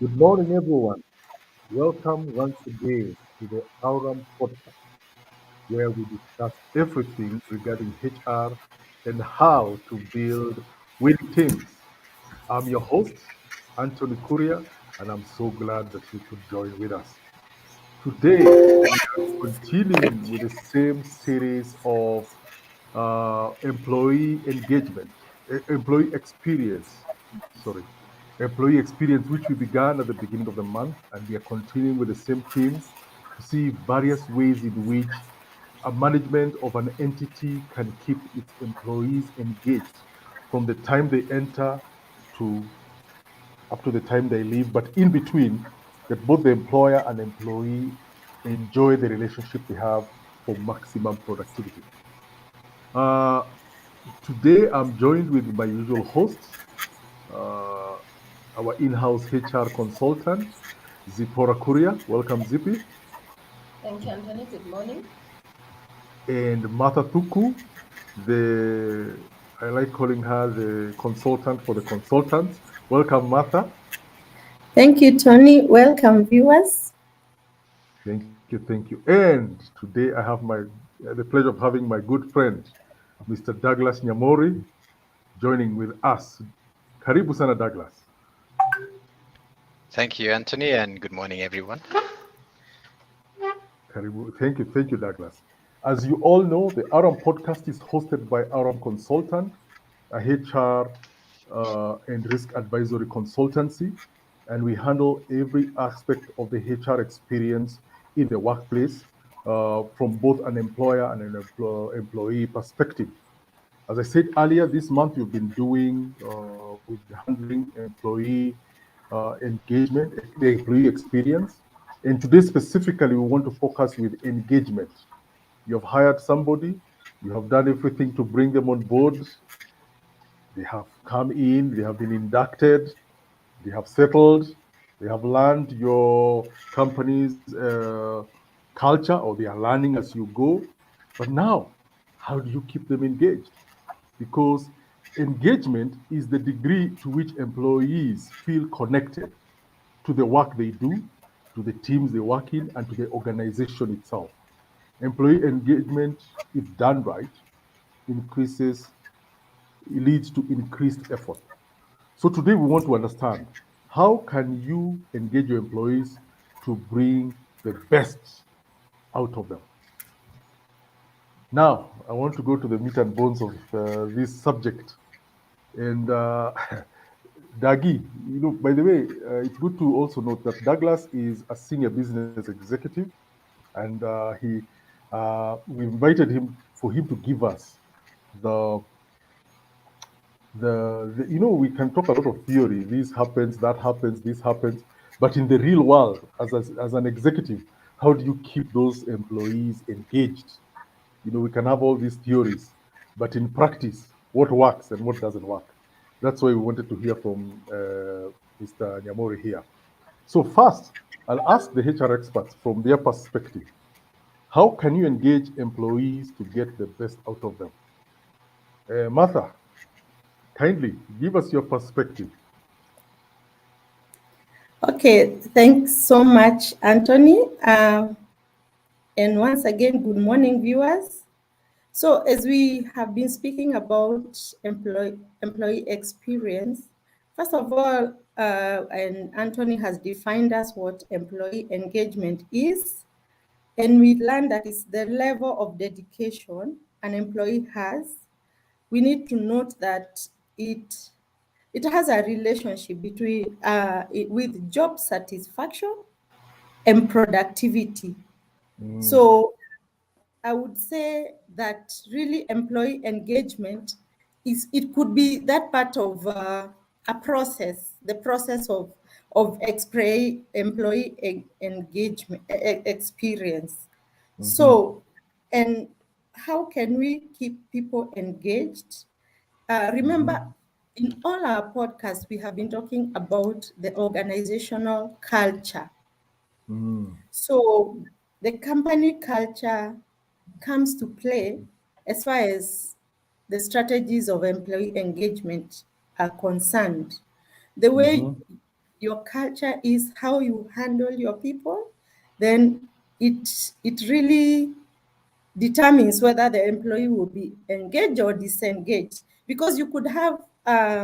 Good morning, everyone. Welcome once again to the Aurum podcast, where we discuss everything regarding HR and how to build winning teams. I'm your host, Anthony Kuria, and I'm so glad that you could join with us. Today, we are continuing with the same series of employee engagement, employee experience, sorry, employee experience, which we began at the beginning of the month, and we are continuing with the same themes to see various ways in which a management of an entity can keep its employees engaged from the time they enter to up to the time they leave, but in between, that both the employer and employee enjoy the relationship they have for maximum productivity. Uh, Today, I'm joined with my usual hosts, uh, our in-house HR consultant, Zipporah Kuria. Welcome, Zippy. Thank you, Anthony. Good morning. And Martha Tuku, I like calling her the consultant for the consultants. Welcome, Martha. Thank you, Tony. Welcome, viewers. Thank you. And today I have the pleasure of having my good friend, Mr. Douglas Nyamori, joining with us. Karibu sana, Douglas. Thank you, Anthony, and good morning, everyone. Karibu. Thank you, Douglas. As you all know, the Aurum podcast is hosted by Aurum Consultant, a HR and risk advisory consultancy, and we handle every aspect of the HR experience in the workplace from both an employer and an employee perspective. As I said earlier, this month we've been doing, we've been handling employee engagement, the employee experience. And today specifically, we want to focus with engagement. You have hired somebody, you have done everything to bring them on board. They have come in, they have been inducted, they have settled, they have learned your company's culture, or they are learning as you go. But now, how do you keep them engaged? Because engagement is the degree to which employees feel connected to the work they do, to the teams they work in, and to the organization itself. Employee engagement, if done right, increases, it leads to increased effort. So today we want to understand, how can you engage your employees to bring the best out of them? Now, I want to go to the meat and bones of this subject. And Dagi, by the way, it's good to also note that Douglas is a senior business executive, and we invited him for him to give us the we can talk a lot of theory. This happens, that happens, this happens, but in the real world, as an executive, how do you keep those employees engaged? We can have all these theories, but in practice, what works and what doesn't work? That's why we wanted to hear from Mr. Nyamori here. So first, I'll ask the HR experts from their perspective. How can you engage employees to get the best out of them? Martha, kindly give us your perspective. Okay, thanks so much, Anthony. And once again, good morning, viewers. So as we have been speaking about employee experience, first of all, and Anthony has defined us what employee engagement is, and we learned that it's the level of dedication an employee has. We need to note that it has a relationship between with job satisfaction and productivity. So I would say that really employee engagement it could be that part of a process, the process of employee engagement experience. So, and how can we keep people engaged? Remember, in all our podcasts, we have been talking about the organizational culture. So the company culture comes to play as far as the strategies of employee engagement are concerned. The way your culture is how you handle your people, then it really determines whether the employee will be engaged or disengaged. Because you could have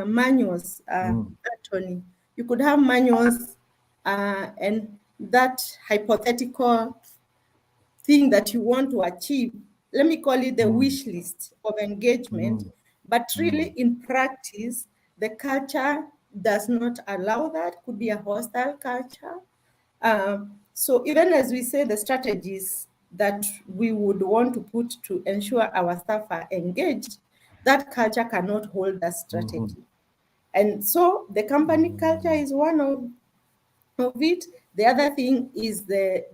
manuals, Anthony. You could have manuals, and that hypothetical thing that you want to achieve, let me call it the wish list of engagement, but really in practice, the culture does not allow that, could be a hostile culture. So even as we say the strategies that we would want to put to ensure our staff are engaged, that culture cannot hold that strategy. And so the company culture is one of it. The other thing is the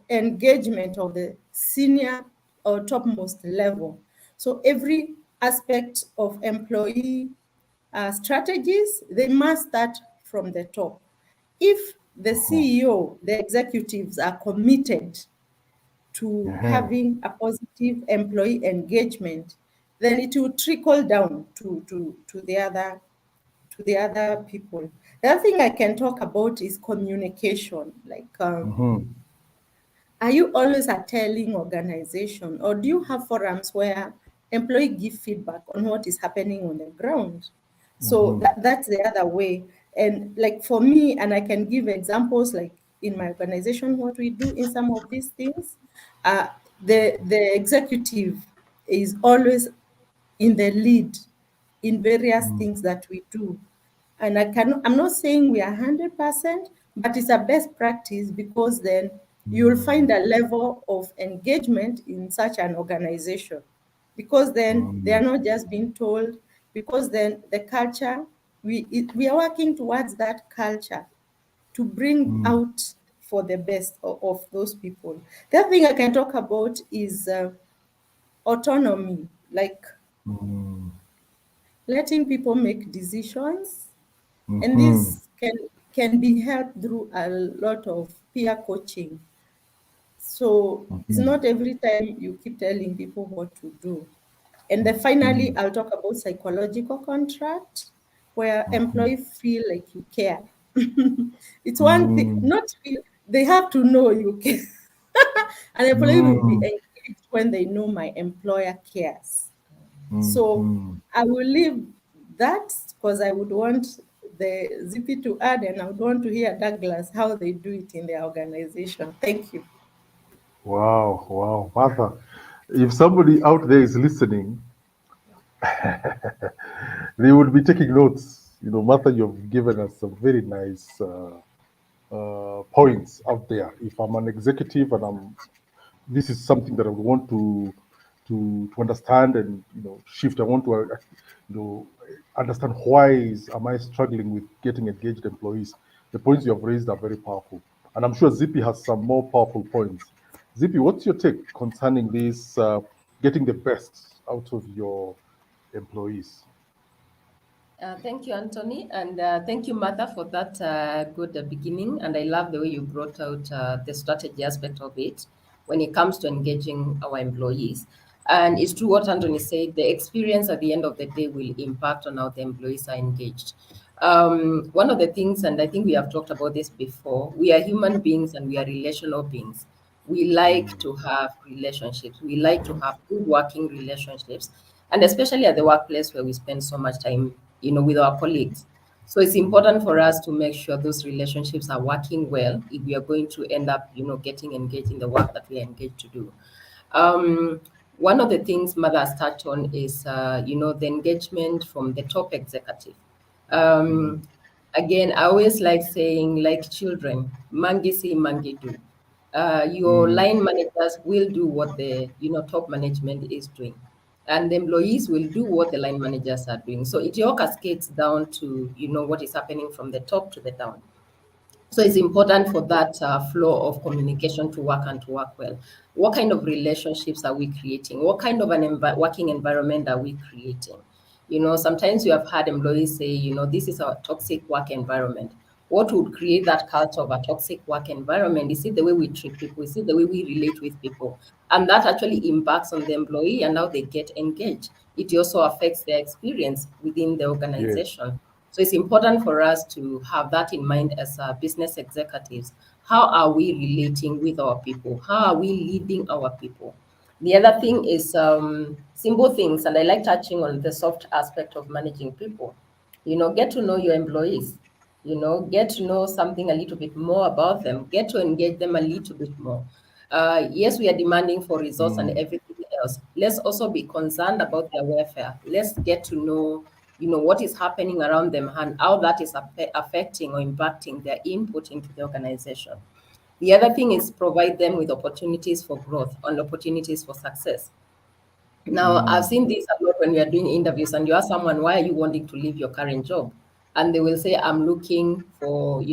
engagement of the senior or topmost level. So every aspect of employee strategies, they must start from the top. If the CEO, the executives are committed to having a positive employee engagement, then it will trickle down to the other people. The other thing I can talk about is communication. Like, are you always a telling organization, or do you have forums where employees give feedback on what is happening on the ground? So that's the other way. And like for me, and I can give examples like in my organization, what we do in some of these things, the executive is always in the lead in various things that we do. And I'm not saying we are 100%, but it's a best practice, because then you'll find a level of engagement in such an organization, because then they are not just being told, because then the culture, we are working towards that culture to bring out for the best of those people. The other thing I can talk about is autonomy, like letting people make decisions. And this can be helped through a lot of peer coaching. So it's not every time you keep telling people what to do. And then finally, I'll talk about psychological contract, where employees feel like you care. It's one thing, not feel, they have to know you care. An employee will be engaged when they know my employer cares. So I will leave that, because I would want the ZP to add, and I would want to hear Douglas how they do it in their organization. Thank you. Wow, Martha. If somebody out there is listening, they would be taking notes. Martha, you've given us some very nice points out there. If I'm an executive and this is something that I would want to understand and shift. I want to understand am I struggling with getting engaged employees. The points you have raised are very powerful, and I'm sure Zippy has some more powerful points. Zippy, what's your take concerning this getting the best out of your employees? Thank you, Anthony, and thank you, Martha, for that good beginning. And I love the way you brought out the strategy aspect of it when it comes to engaging our employees. And it's true what Anthony said, the experience at the end of the day will impact on how the employees are engaged. One of the things, and I think we have talked about this before, we are human beings and we are relational beings. We like to have relationships. We like to have good working relationships, and especially at the workplace where we spend so much time, with our colleagues. So it's important for us to make sure those relationships are working well if we are going to end up, getting engaged in the work that we are engaged to do. One of the things Mother has touched on is, the engagement from the top executive. Again, I always like saying, like children, mangi see, mangi do. Your line managers will do what the top management is doing, and the employees will do what the line managers are doing. So it all cascades down to what is happening from the top to the down. So it's important for that flow of communication to work and to work well. What kind of relationships are we creating? What kind of an working environment are we creating? Sometimes you have had employees say, this is our toxic work environment. What would create that culture of a toxic work environment? Is it the way we treat people? Is it the way we relate with people? And that actually impacts on the employee and how they get engaged. It also affects their experience within the Yes. organization. So it's important for us to have that in mind as business executives. How are we relating with our people? How are we leading our people? The other thing is simple things, and I like touching on the soft aspect of managing people. Get to know your employees. Get to know something a little bit more about them. Get to engage them a little bit more. Yes, we are demanding for results and everything else. Let's also be concerned about their welfare. Let's get to know, what is happening around them and how that is affecting or impacting their input into the organization. The other thing is provide them with opportunities for growth and opportunities for success. Now, I've seen this a lot when we are doing interviews, and you ask someone, why are you wanting to leave your current job? And they will say, I'm looking for,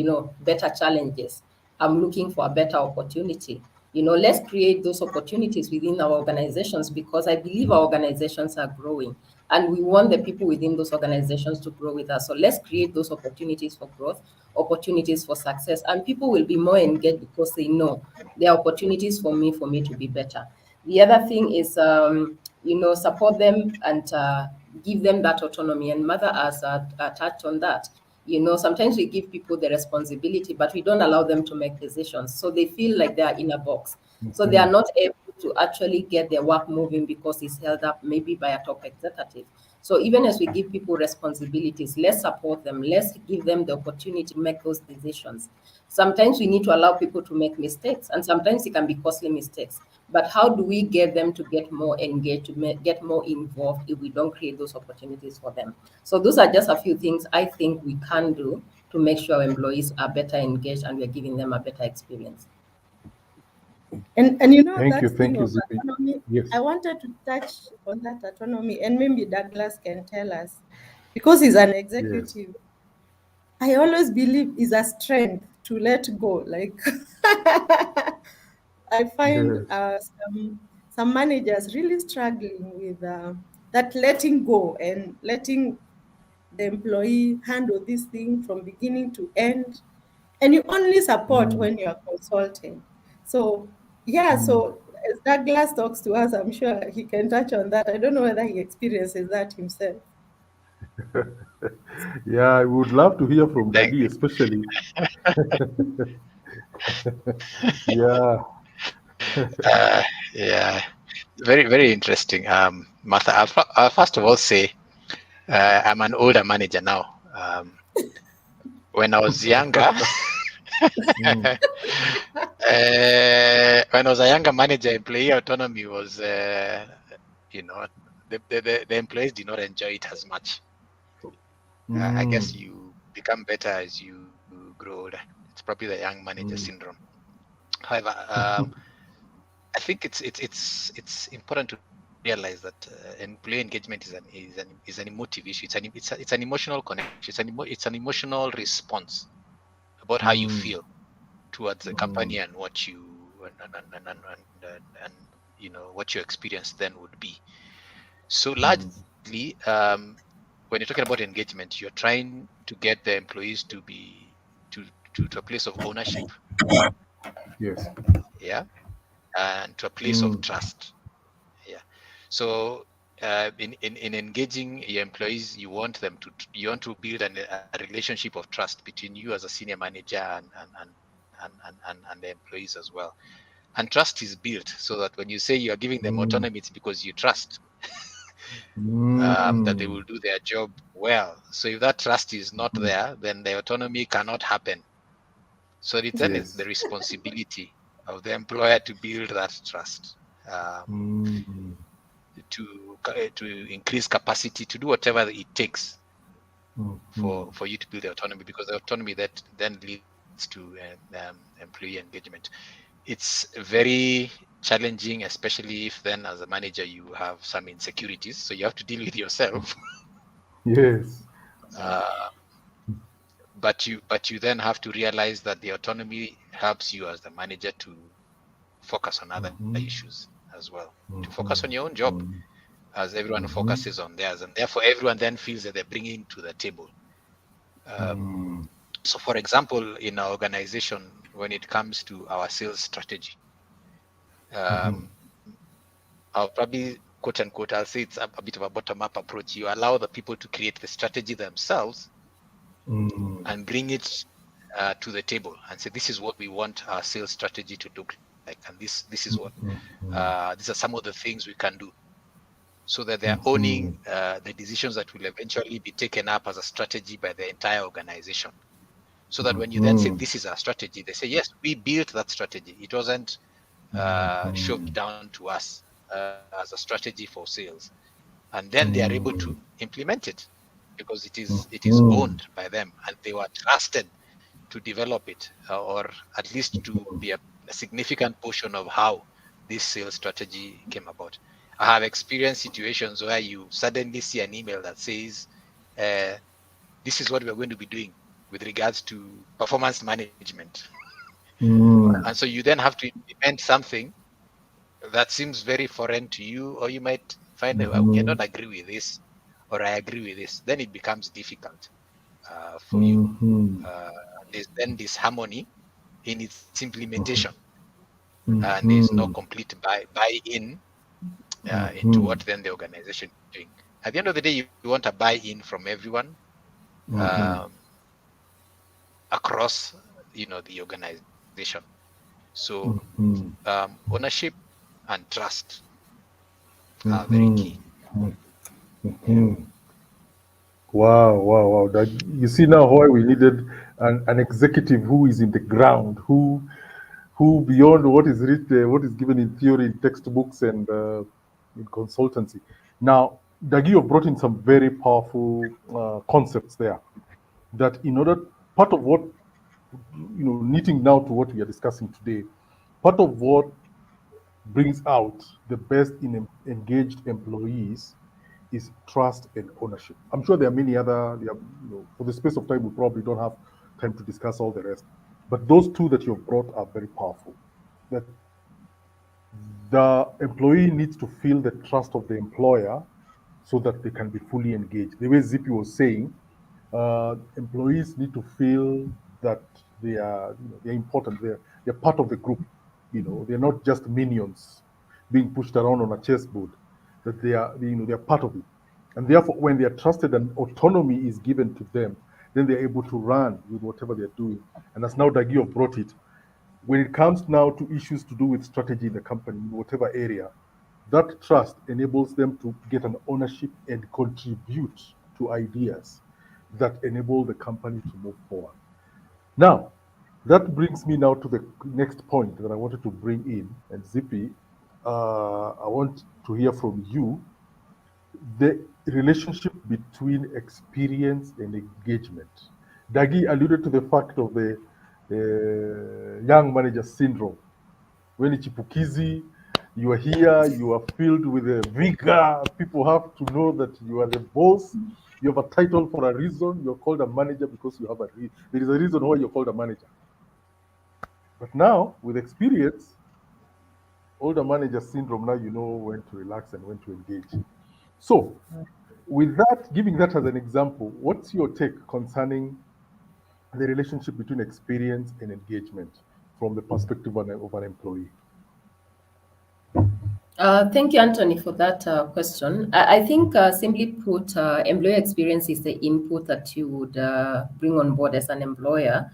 better challenges. I'm looking for a better opportunity. Let's create those opportunities within our organizations, because I believe our organizations are growing and we want the people within those organizations to grow with us. So let's create those opportunities for growth, opportunities for success, and people will be more engaged because they know there are opportunities for me to be better. The other thing is, support them and give them that autonomy. And Mother has touched on that. Sometimes we give people the responsibility, but we don't allow them to make decisions. So they feel like they are in a box. So they are not able to actually get their work moving because it's held up maybe by a top executive. So even as we give people responsibilities, let's support them. Let's give them the opportunity to make those decisions. Sometimes we need to allow people to make mistakes, and sometimes it can be costly mistakes. But how do we get them to get more engaged, to get more involved if we don't create those opportunities for them? So those are just a few things I think we can do to make sure our employees are better engaged and we're giving them a better experience. And Thank you. that Thank thing you, of Zippy. autonomy, Yes. I wanted to touch on that autonomy, and maybe Douglas can tell us, because he's an Yes. executive. I always believe is a strength to let go. Like I find Yes. some managers really struggling with that letting go and letting the employee handle this thing from beginning to end. And you only support Mm, when you are consulting. So yeah, mm. so as Douglas talks to us, I'm sure he can touch on that. I don't know whether he experiences that himself. Yeah, I would love to hear from Thank Daddy, especially. Yeah. uh, yeah, very, very interesting. Martha, I'll first of all say I'm an older manager now. When I was younger, Mm, when I was a younger manager, employee autonomy was, you know, the employees did not enjoy it as much. I guess mm, you become better as you grow older. It's probably the young manager mm, syndrome. However, I think it's important to realize that employee engagement is an emotive issue. It's an emotional connection. It's an emotional response about how you mm, feel towards the company and what you and what your experience then would be. So mm. largely, when you're talking about engagement, you're trying to get the employees to be to a place of ownership, Yes. yeah, and to a place of Mm, trust. Yeah. So in engaging your employees, you want to build a relationship of trust between you as a senior manager and the employees as well. And trust is built so that when you say you are giving them mm, autonomy, it's because you trust that they mm. will do their job well. So if that trust is not Mm. there, then the autonomy cannot happen. So it then is the Yes. responsibility of the employer to build that trust. Um, Mm, to increase capacity to do whatever it takes mm, mm, for you to build the autonomy, because the autonomy that then leads to employee engagement. It's very challenging, especially if then as a manager you have some insecurities, so you have to deal with yourself. yes. uh, but you then have to realize that the autonomy helps you as the manager to focus on other Mm-hmm, issues as well, to mm-hmm, focus on your own job, mm, as everyone mm-hmm, focuses on theirs, and therefore everyone then feels that they're bringing to the table. Um, mm, so, for example, in our organization, when it comes to our sales strategy, mm-hmm, um, I'll probably I'll say it's a bit of a bottom-up approach. You allow the people to create the strategy themselves, and bring it to the table and say, this is what we want our sales strategy to look like, and this is what these are some of the things we can do, so that they're owning the decisions that will eventually be taken up as a strategy by the entire organization. So that when you then say, this is our strategy, they say, yes, we built that strategy. It wasn't shoved down to us as a strategy for sales. And then they are able to implement it, because it is owned by them, and they were trusted to develop it, or at least to be a significant portion of how this sales strategy came about. I have experienced situations where you suddenly see an email that says, this is what we're going to be doing with regards to performance management. And so you then have to implement something that seems very foreign to you, or you might find that I cannot agree with this, or I agree with this. Then it becomes difficult for you. There's then disharmony in its implementation, and there's no complete buy-in into what then the organization is doing. At the end of the day, you want a buy-in from everyone across, the organization. So ownership and trust are very key. Wow. You see now why we needed an executive who is in the ground, who beyond what is written, what is given in theory, in textbooks, and in consultancy. Now, Dagio brought in some very powerful concepts there. That in order, part of what, knitting now to what we are discussing today, part of what brings out the best in engaged employees is trust and ownership. I'm sure there are many other, for the space of time, we probably don't have time to discuss all the rest. But those two that you've brought are very powerful. That the employee needs to feel the trust of the employer so that they can be fully engaged. The way Zippy was saying, employees need to feel that they are, they're important. They're part of the group. They're not just minions being pushed around on a chessboard. That they are, they're part of it. And therefore, when they are trusted and autonomy is given to them, then they're able to run with whatever they're doing. And as now Dagio brought it, when it comes now to issues to do with strategy in the company, in whatever area, that trust enables them to get an ownership and contribute to ideas that enable the company to move forward. Now, that brings me now to the next point that I wanted to bring in. And Zippy, I want to hear from you the relationship between experience and engagement. Dagi alluded to the fact of the young manager syndrome. When it's chipukizi, you are here, you are filled with a vigor. People have to know that you are the boss. You have a title for a reason. You're called a manager because you have there is a reason why you're called a manager. But now, with experience, older manager syndrome, now you know when to relax and when to engage. So, with that, giving that as an example, what's your take concerning the relationship between experience and engagement from the perspective of an employee? Thank you, Anthony, for that question. I think, simply put, employee experience is the input that you would bring on board as an employer,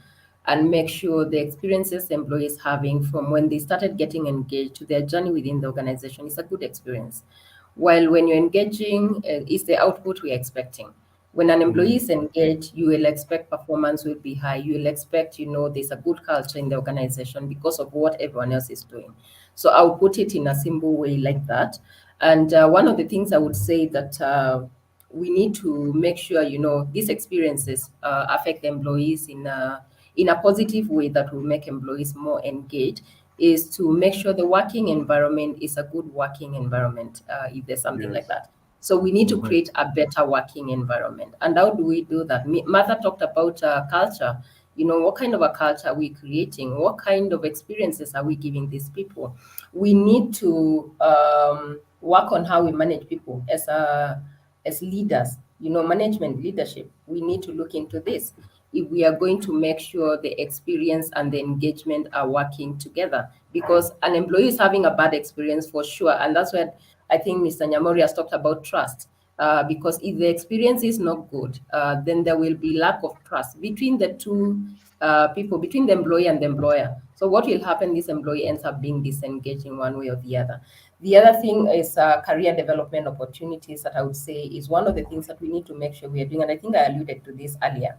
and make sure the experiences the employee is having from when they started getting engaged to their journey within the organization is a good experience. While when you're engaging, is the output we're expecting. When an employee is engaged, you will expect performance will be high. You will expect, there's a good culture in the organization because of what everyone else is doing. So I'll put it in a simple way like that. And one of the things I would say that we need to make sure, these experiences affect the employees in a positive way that will make employees more engaged, is to make sure the working environment is a good working environment, if there's something like that. So we need to create a better working environment. And how do we do that? Martha talked about culture. What kind of a culture are we creating? What kind of experiences are we giving these people? We need to work on how we manage people as leaders. Management leadership. We need to look into this if we are going to make sure the experience and the engagement are working together. Because an employee is having a bad experience for sure, and that's where I think Mr. Nyamori has talked about trust. because if the experience is not good, then there will be lack of trust between the two people, between the employee and the employer. So what will happen, this employee ends up being disengaged in one way or the other. The other thing is career development opportunities, that I would say is one of the things that we need to make sure we are doing. And I think I alluded to this earlier.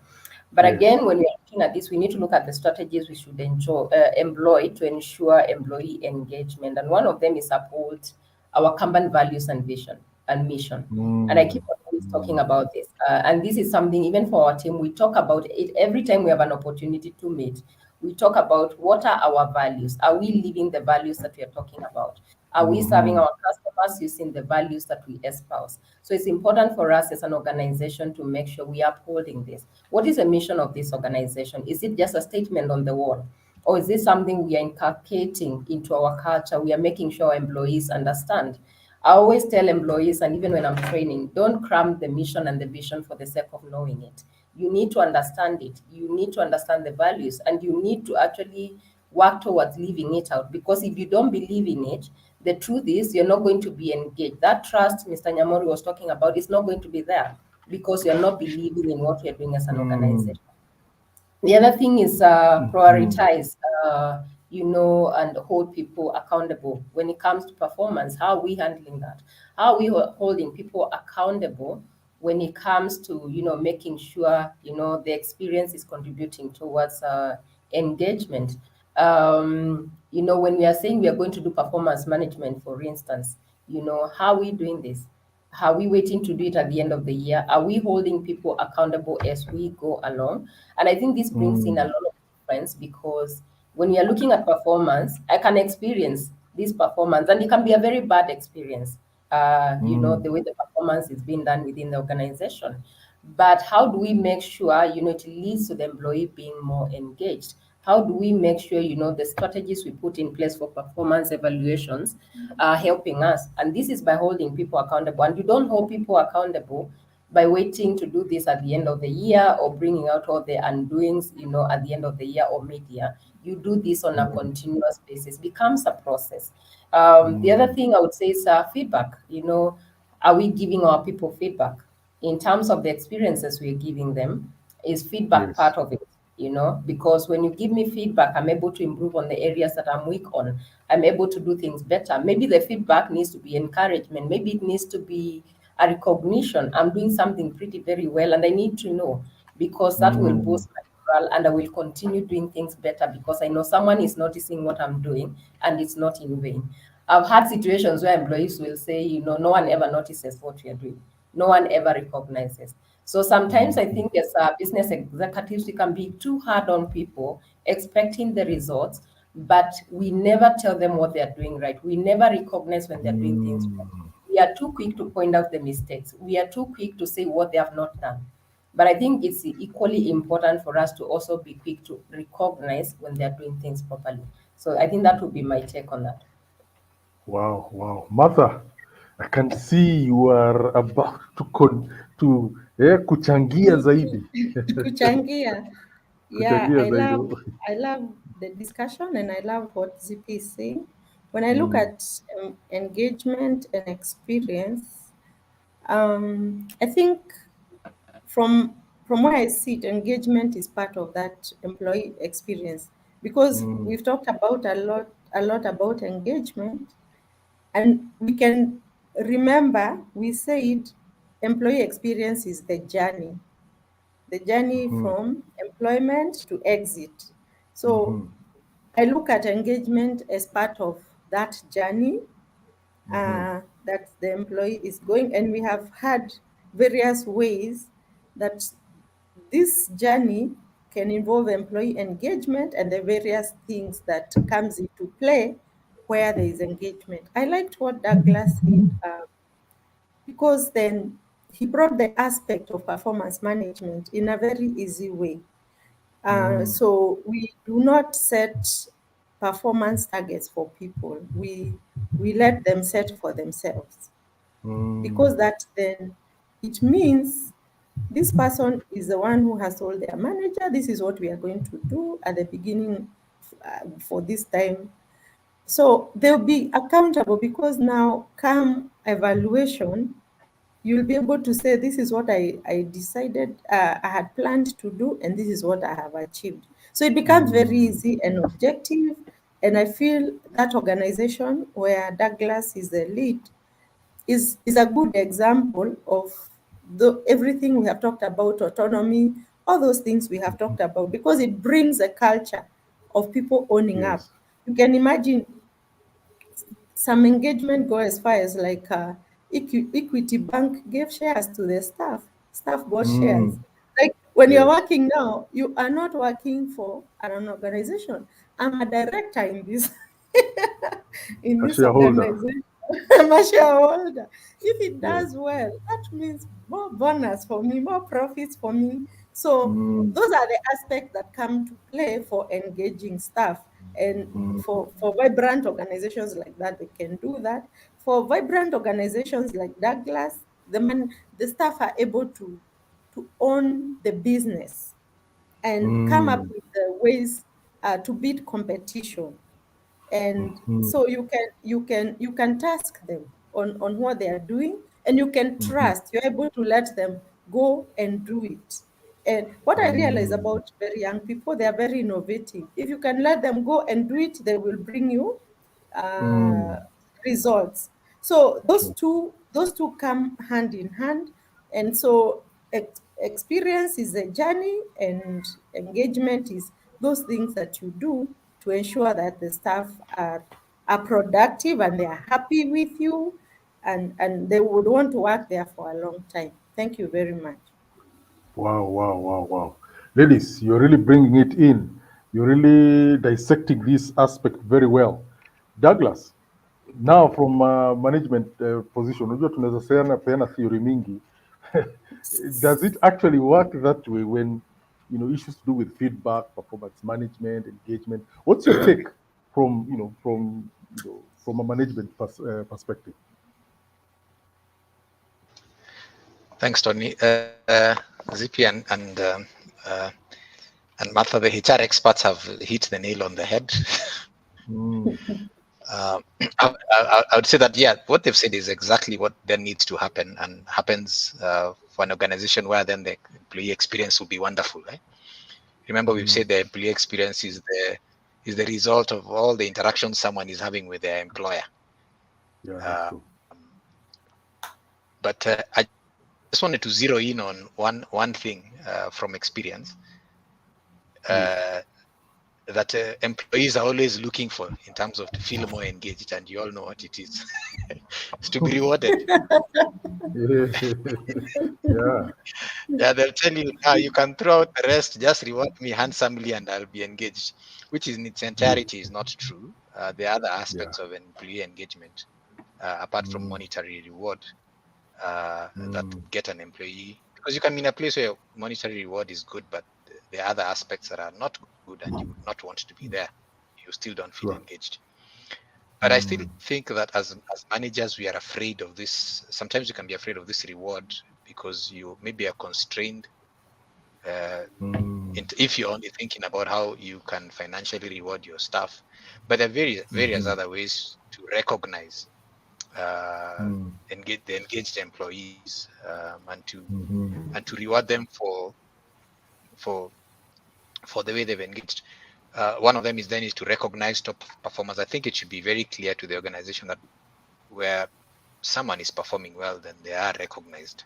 But Yes. again, when we are looking at this, we need to look at the strategies we should employ to ensure employee engagement. And one of them is uphold our common values and vision and mission. And I keep always talking about this. And this is something, even for our team, we talk about it every time we have an opportunity to meet. We talk about what are our values? Are we living the values that we are talking about? Are we serving our customers using the values that we espouse? So it's important for us as an organization to make sure we are upholding this. What is the mission of this organization? Is it just a statement on the wall? Or is this something we are inculcating into our culture? We are making sure our employees understand. I always tell employees, and even when I'm training, don't cram the mission and the vision for the sake of knowing it. You need to understand it. You need to understand the values, and you need to actually work towards living it out. Because if you don't believe in it, the truth is you're not going to be engaged. That trust Mr. Nyamori was talking about is not going to be there because you're not believing in what you're doing as an organization. The other thing is prioritize, and hold people accountable when it comes to performance. How are we handling that? How are we holding people accountable when it comes to, making sure, the experience is contributing towards engagement? When we are saying we are going to do performance management, for instance, how are we doing this? Are we waiting to do it at the end of the year? Are we holding people accountable as we go along? And I think this brings in a lot of difference, because when we are looking at performance, I can experience this performance, and it can be a very bad experience, the way the performance is being done within the organization. But how do we make sure, it leads to the employee being more engaged? How do we make sure, the strategies we put in place for performance evaluations are helping us? And this is by holding people accountable. And you don't hold people accountable by waiting to do this at the end of the year or bringing out all the undoings, at the end of the year or mid-year. You do this on a continuous basis. Becomes a process. The other thing I would say is feedback. Are we giving our people feedback in terms of the experiences we're giving them? Is feedback Yes. part of it? Because when you give me feedback, I'm able to improve on the areas that I'm weak on. I'm able to do things better. Maybe the feedback needs to be encouragement. Maybe it needs to be a recognition. I'm doing something pretty very well, and I need to know, because that will boost my morale, and I will continue doing things better because I know someone is noticing what I'm doing and it's not in vain. I've had situations where employees will say, no one ever notices what you're doing. No one ever recognizes. So sometimes I think as business executives, we can be too hard on people, expecting the results, but we never tell them what they're doing right. We never recognize when they're doing things wrong. We are too quick to point out the mistakes. We are too quick to say what they have not done. But I think it's equally important for us to also be quick to recognize when they're doing things properly. So I think that would be my take on that. Wow, wow. Martha, I can see you are about kuchangia zaidi. Kuchangia. Yeah, Kuchangia zaidi. I love the discussion, and I love what ZP is saying. When I look at engagement and experience, I think from where I sit, engagement is part of that employee experience, because we've talked about a lot about engagement, and we can remember we said employee experience is the journey from employment to exit. So I look at engagement as part of that journey that the employee is going, and we have had various ways that this journey can involve employee engagement and the various things that comes into play where there is engagement. I liked what Douglas said, because then he brought the aspect of performance management in a very easy way. So we do not set performance targets for people. We let them set for themselves, because that then it means this person is the one who has told their manager, this is what we are going to do at the beginning for this time. So they'll be accountable, because now come evaluation, you'll be able to say, this is what I decided, I had planned to do, and this is what I have achieved. So it becomes very easy and objective. And I feel that organization where Douglas is the lead is a good example of everything we have talked about, autonomy, all those things we have talked about, because it brings a culture of people owning up. Yes. You can imagine some engagement go as far as like Equity Bank gave shares to the staff bought shares. Like when you're Yes. working now, you are not working for an organization. I'm a director in this in A this shareholder. organization. I'm a shareholder. If it Yes. does well, that means more bonus for me, more profits for me. So those are the aspects that come to play for engaging staff. And for vibrant organizations like that, they can do that. For vibrant organizations like Douglas, the staff are able to own the business and come up with the ways to beat competition. And so you can task them on what they are doing, and you can trust, you're able to let them go and do it. And what I realize about very young people, they are very innovative. If you can let them go and do it, they will bring you uh, results. So those two come hand in hand. And so experience is a journey, and engagement is those things that you do to ensure that the staff are productive and they are happy with you, and they would want to work there for a long time. Thank you very much. Wow, wow, wow, wow. Ladies, you're really bringing it in. You're really dissecting this aspect very well. Douglas, now from management position, unajua tunaweza peana theory mingi. Does it actually work that way when, issues to do with feedback, performance management, engagement? What's your take from a management perspective? Thanks, Tony. Zippy and Martha, the HR experts, have hit the nail on the head. I would say that, yeah, what they've said is exactly what then needs to happen, and happens for an organization where then the employee experience will be wonderful, right? Remember, we've said the employee experience is the result of all the interactions someone is having with their employer. Yeah, that's true. But I just wanted to zero in on one thing from experience. That employees are always looking for in terms of to feel more engaged, and you all know what it is. It's to be rewarded. Yeah. Yeah, they'll tell you, you can throw out the rest, just reward me handsomely and I'll be engaged, which in its entirety is not true. There are other aspects of employee engagement, apart from monetary reward, that get an employee, because you can be in a place where monetary reward is good, but there are other aspects that are not good and you would not want to be there. You still don't feel engaged. But I still think that as managers, we are afraid of this. Sometimes you can be afraid of this reward because you maybe are constrained. If you're only thinking about how you can financially reward your staff, but there are various other ways to recognize the engaged employees, and to reward them for the way they've engaged. One of them is to recognize top performers. I think it should be very clear to the organization that where someone is performing well, then they are recognized,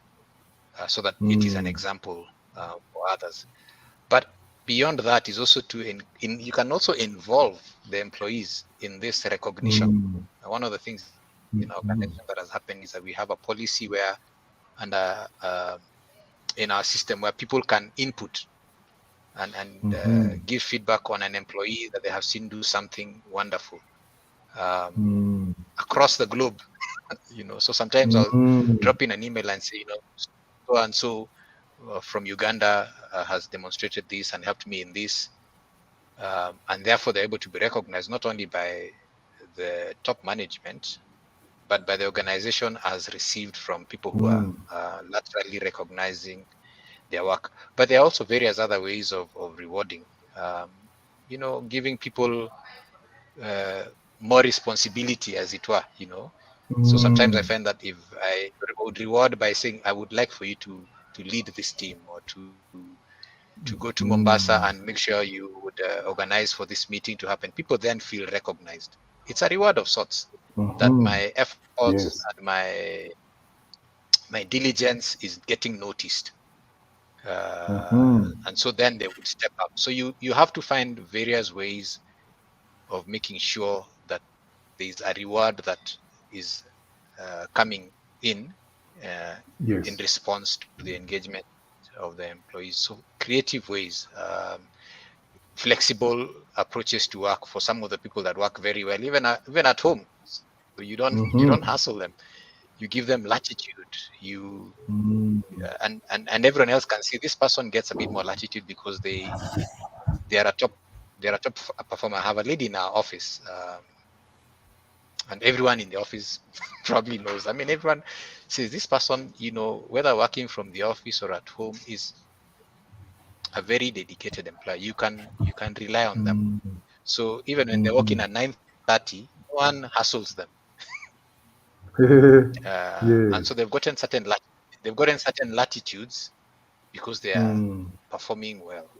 so that it is an example for others. But beyond that is also you can also involve the employees in this recognition. One of the things in our organization that has happened is that we have a policy where, and in our system, where people can input and give feedback on an employee that they have seen do something wonderful across the globe. So sometimes I'll drop in an email and say, so and so from Uganda has demonstrated this and helped me in this, and therefore they're able to be recognized not only by the top management, but by the organization as received from people who are laterally recognizing their work. But there are also various other ways of rewarding, giving people more responsibility, as it were, So sometimes I Mm. find that if I would reward by saying, I would like for you to lead this team, or to go to Mombasa and Mm. make sure you would organize for this meeting to happen, people then feel recognized. It's a reward of sorts, that Mm-hmm. my efforts Yes. and my diligence is getting noticed. Mm-hmm. And so then they would step up. So you have to find various ways of making sure that there is a reward that is coming uh, in Yes. response to the engagement of the employees. So creative ways, flexible approaches to work for some of the people that work very well, even at home. So you don't Mm-hmm. hassle them. You give them latitude. You Mm. and everyone else can see this person gets a bit more latitude because they are a top performer. I have a lady in our office, and everyone in the office probably knows. I mean, everyone says this person, whether working from the office or at home, is a very dedicated employee. You can rely on them. Mm. So even when they're Mm-hmm. working at 9:30, no one hassles them, and Yes. so they've gotten certain latitudes because they are Mm. performing well.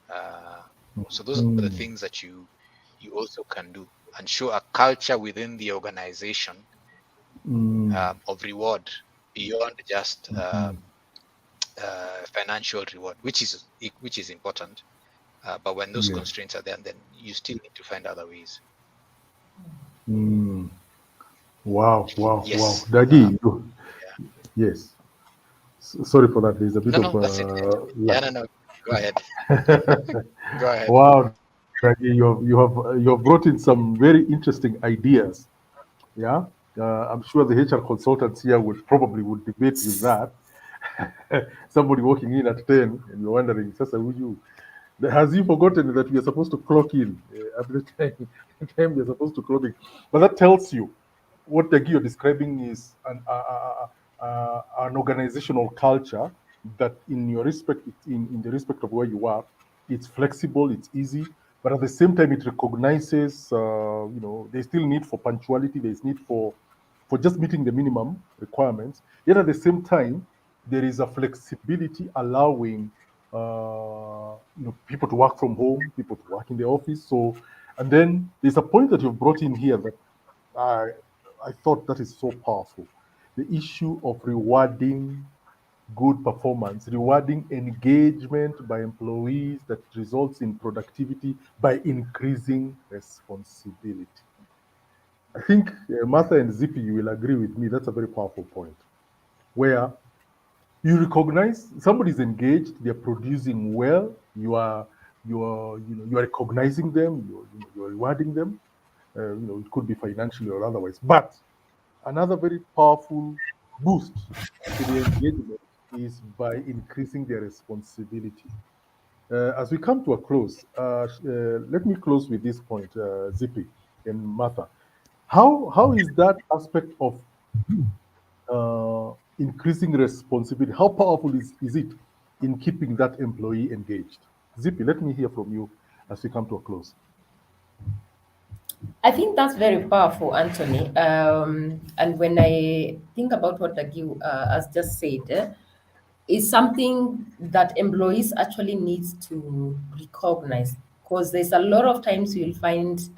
Uh, so those are the Mm. things that you also can do, and show a culture within the organization Mm. of reward beyond just Mm. financial reward, which is important. But when those Yes. constraints are there, then you still need to find other ways. Mm. Wow, wow, wow. Yes. Dagi, Yeah. yes. Sorry for that. There's a bit No, of no, that's it. Yeah, lag. no, no. Go ahead. Go ahead. Wow, Dagi, you have brought in some very interesting ideas. Yeah, I'm sure the HR consultants here would debate with that. Somebody walking in at 10 and you're wondering, Sasa, would you? Has he forgotten that we are supposed to clock in at the time, the time we are supposed to clock in? But that tells you what the you're describing is an organizational culture that, in your respect, in the respect of where you are, it's flexible, it's easy, but at the same time, it recognizes, there's still need for punctuality, there's need for just meeting the minimum requirements. Yet at the same time, there is a flexibility allowing people to work from home, people to work in the office. So, and then there's a point that you've brought in here that I I thought that is so powerful. The issue of rewarding good performance, rewarding engagement by employees that results in productivity by increasing responsibility. I think Martha and Zippy, you will agree with me. That's a very powerful point where you recognize somebody's engaged, they're producing well, you are recognizing them, you're rewarding them. It could be financially or otherwise. But another very powerful boost to the engagement is by increasing their responsibility. As we come to a close, let me close with this point, Zippy and Martha. How is that aspect of increasing responsibility? How powerful is it in keeping that employee engaged? Zippy, let me hear from you as we come to a close. I think that's very powerful, Anthony. And when I think about what Dagi has just said, is something that employees actually needs to recognize, because there's a lot of times you'll find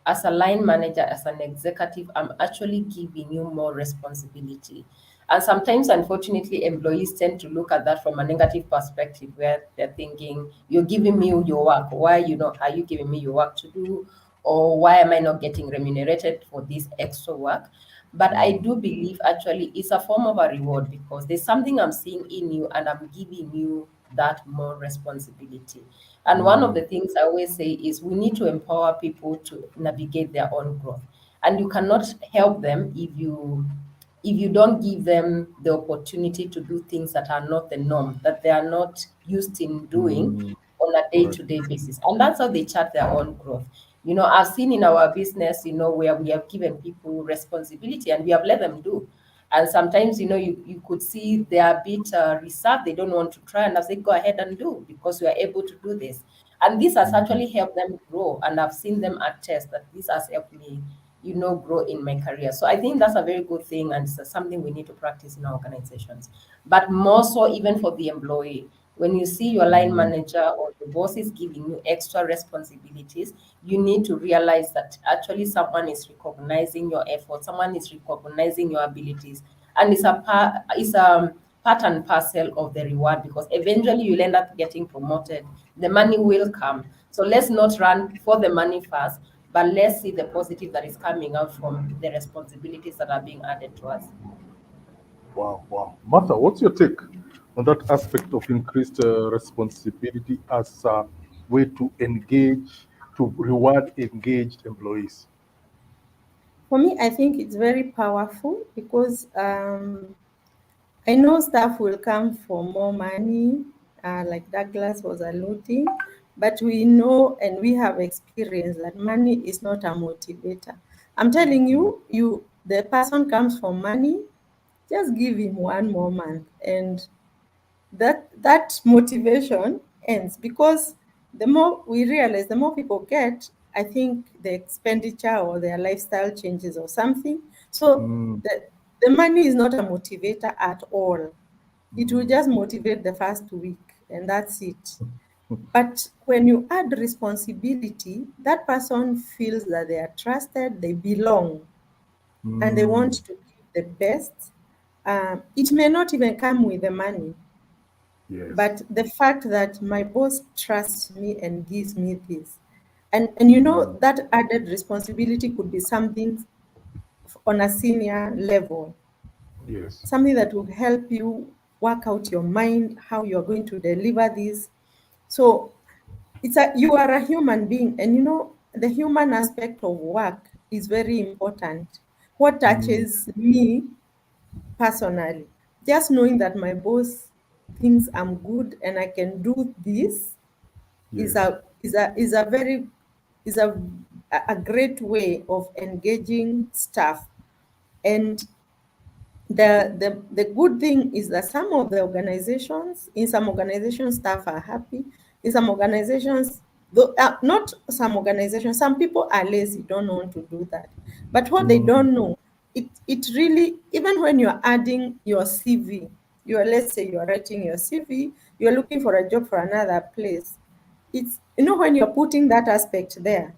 as a line manager, as an executive, I'm actually giving you more responsibility. And sometimes, unfortunately, employees tend to look at that from a negative perspective, where they're thinking, "You're giving me your work. Why are you giving me your work to do? Or why am I not getting remunerated for this extra work?" But I Mm, do believe actually it's a form of a reward, because there's something I'm seeing in you and I'm giving you that more responsibility. And one of mm, the things I always say is we need to empower people to navigate their own growth. And you cannot help them if you don't give them the opportunity to do things that are not the norm, that they are not used in doing mm, on a correct. day-to-day basis. And that's how they chart their own growth. I've seen in our business, where we have given people responsibility and we have let them do. And sometimes, you could see they are a bit reserved, they don't want to try, and I say, go ahead and do, because we are able to do this. And this has Mm, actually helped them grow. And I've seen them attest that this has helped me grow in my career. So I think that's a very good thing, and it's something we need to practice in our organizations. But more so, even for the employee, when you see your line manager or the boss is giving you extra responsibilities, you need to realize that actually someone is recognizing your effort, someone is recognizing your abilities, and it's a part and parcel of the reward, because eventually you'll end up getting promoted. The money will come. So let's not run for the money first, but let's see the positive that is coming out from the responsibilities that are being added to us. Wow, wow. Martha, what's your take on that aspect of increased responsibility as a way to engage, to reward engaged employees? For me, I think it's very powerful because I know staff will come for more money, like Douglas was alluding, but we know and we have experienced that money is not a motivator. I'm telling you, the person comes for money, just give him one more month, and that motivation ends, because the more we realize, the more people get, I think the expenditure or their lifestyle changes or something. So Mm, the money is not a motivator at all. It will mm, just motivate the first week, and that's it. But when you add responsibility, that person feels that they are trusted, they belong, and they want mm. to give the best. It may not even come with the money, Yes. but the fact that my boss trusts me and gives me this, and you know, Mm, that added responsibility could be something on a senior level, yes. something that will help you work out your mind, how you're going to deliver this. So you are a human being, and you know, the human aspect of work is very important. What Mm, touches me personally, just knowing that my boss thinks I'm good and I can do this, is yes. a very is a great way of engaging staff. And the good thing is that in some organizations, staff are happy. In some organizations, though, not some organizations, some people are lazy, don't want to do that. But what they Mm, don't know, it really, even when you're adding your CV, let's say you're writing your CV, you're looking for a job for another place. It's, you know, when you're putting that aspect there,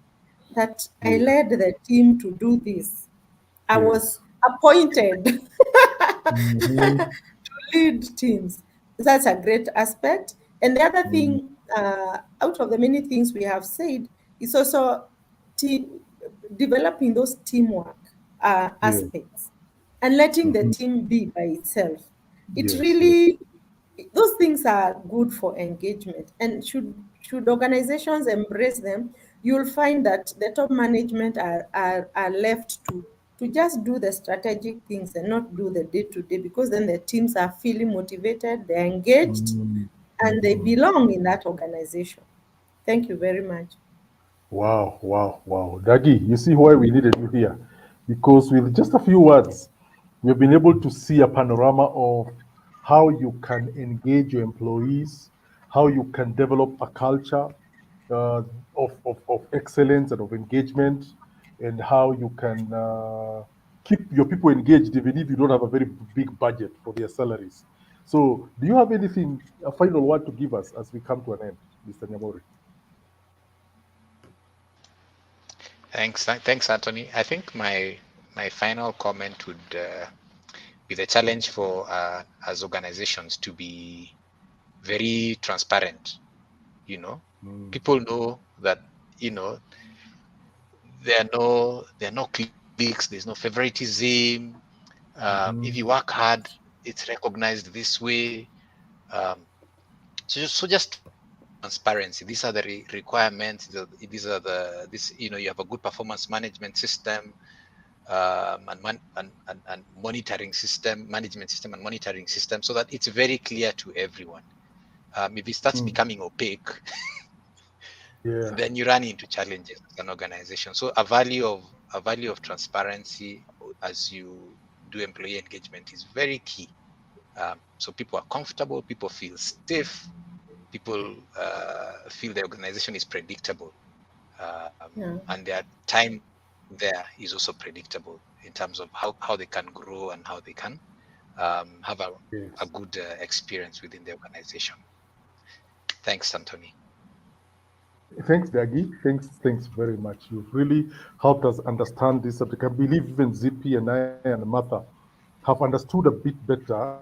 that I yeah. led the team to do this. I was Yes. appointed Mm-hmm. lead teams. That's a great aspect. And the other Mm, thing, out of the many things we have said, is also team, developing those teamwork yeah. aspects and letting the Mhm. team be by itself. It Yes. Yes. really, those things are good for engagement, and should organizations embrace them, you'll find that the top management are left to just do the strategic things and not do the day-to-day, because then the teams are feeling motivated, they're engaged, Mm, and they mhm. belong in that organization. Thank you very much. Wow, wow, wow. Dagi, you see why we needed you here. Because with just a few words, we've been able to see a panorama of how you can engage your employees, how you can develop a culture of excellence and of engagement, and how you can keep your people engaged even if you don't have a very big budget for their salaries. So, do you have anything, a final word to give us as we come to an end, Mr. Nyamori? Thanks, Anthony. I think my final comment would be the challenge for as organizations to be very transparent. You know, Mm, people know that, you know, there are no cliques, there's no favoritism. If mhm. you work hard, it's recognized this way. Um, so just transparency. These are the requirements. These are the this you know, you have a good performance management system, and monitoring system, management system and monitoring system, so that it's very clear to everyone. If it starts Mm, becoming opaque, yeah. then you run into challenges as an organization. So a value of transparency as you do employee engagement is very key. So people are comfortable, people feel safe, people feel the organization is predictable, Yeah. and there are time there is also predictable in terms of how they can grow and how they can have a Yes. good experience within the organization. Thanks, Anthony. Thanks, Dagi. Thanks very much. You've really helped us understand this subject. I believe even Zippy and I and Martha have understood a bit better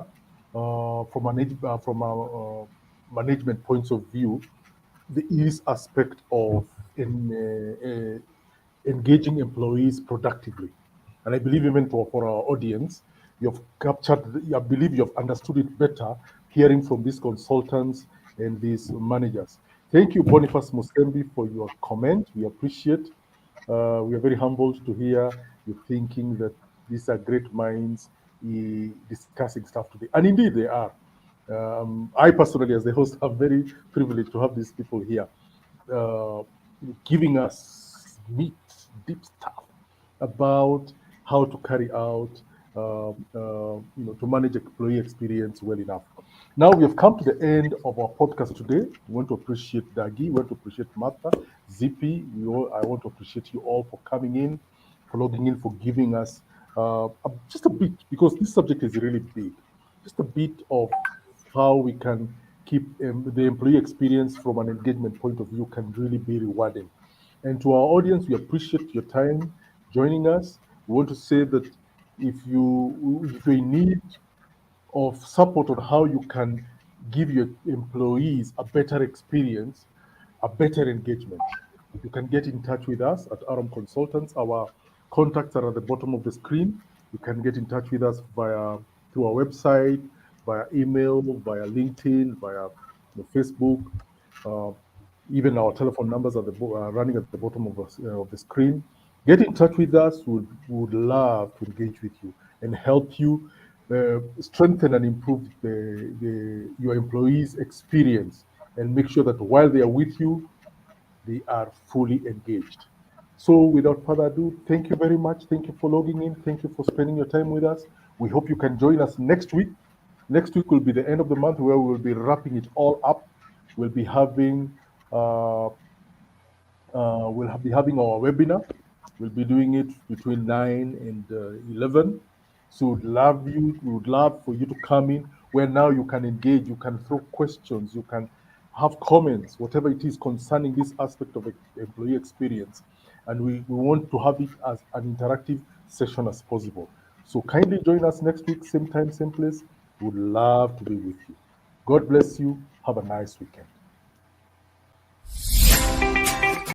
from a management points of view the ease aspect of engaging employees productively. And I believe even for our audience, you've captured, I believe you've understood it better hearing from these consultants and these managers. Thank you, Boniface Musembi, for your comment. We appreciate. We are very humbled to hear you thinking that these are great minds discussing stuff today. And indeed, they are. I personally, as the host, am very privileged to have these people here uh, giving us meat, deep stuff about how to carry out, to manage employee experience well enough. Now we have come to the end of our podcast today. We want to appreciate Dagi, we want to appreciate Martha, Zippy. I want to appreciate you all for coming in, for logging in, for giving us just a bit, because this subject is really big, just a bit of how we can keep the employee experience from an engagement point of view can really be rewarding. And to our audience, we appreciate your time joining us. We want to say that if you're in need of support on how you can give your employees a better experience, a better engagement, you can get in touch with us at Aurum Consultants. Our contacts are at the bottom of the screen. You can get in touch with us through our website, via email, via LinkedIn, via Facebook. Uh, Even our telephone numbers are running at the bottom of the screen. Get in touch with us. Would love to engage with you and help you strengthen and improve your employees' experience and make sure that while they are with you, they are fully engaged. So, without further ado, thank you very much. Thank you for logging in. Thank you for spending your time with us. We hope you can join us next week. Next week will be the end of the month where we will be wrapping it all up. We'll be having uh, be having our webinar. We'll be doing it between 9 and 11. So we would love for you to come in where now you can engage, you can throw questions, you can have comments, whatever it is concerning this aspect of employee experience. And we want to have it as an interactive session as possible. So kindly join us next week, same time, same place. We would love to be with you. God bless you. Have a nice weekend.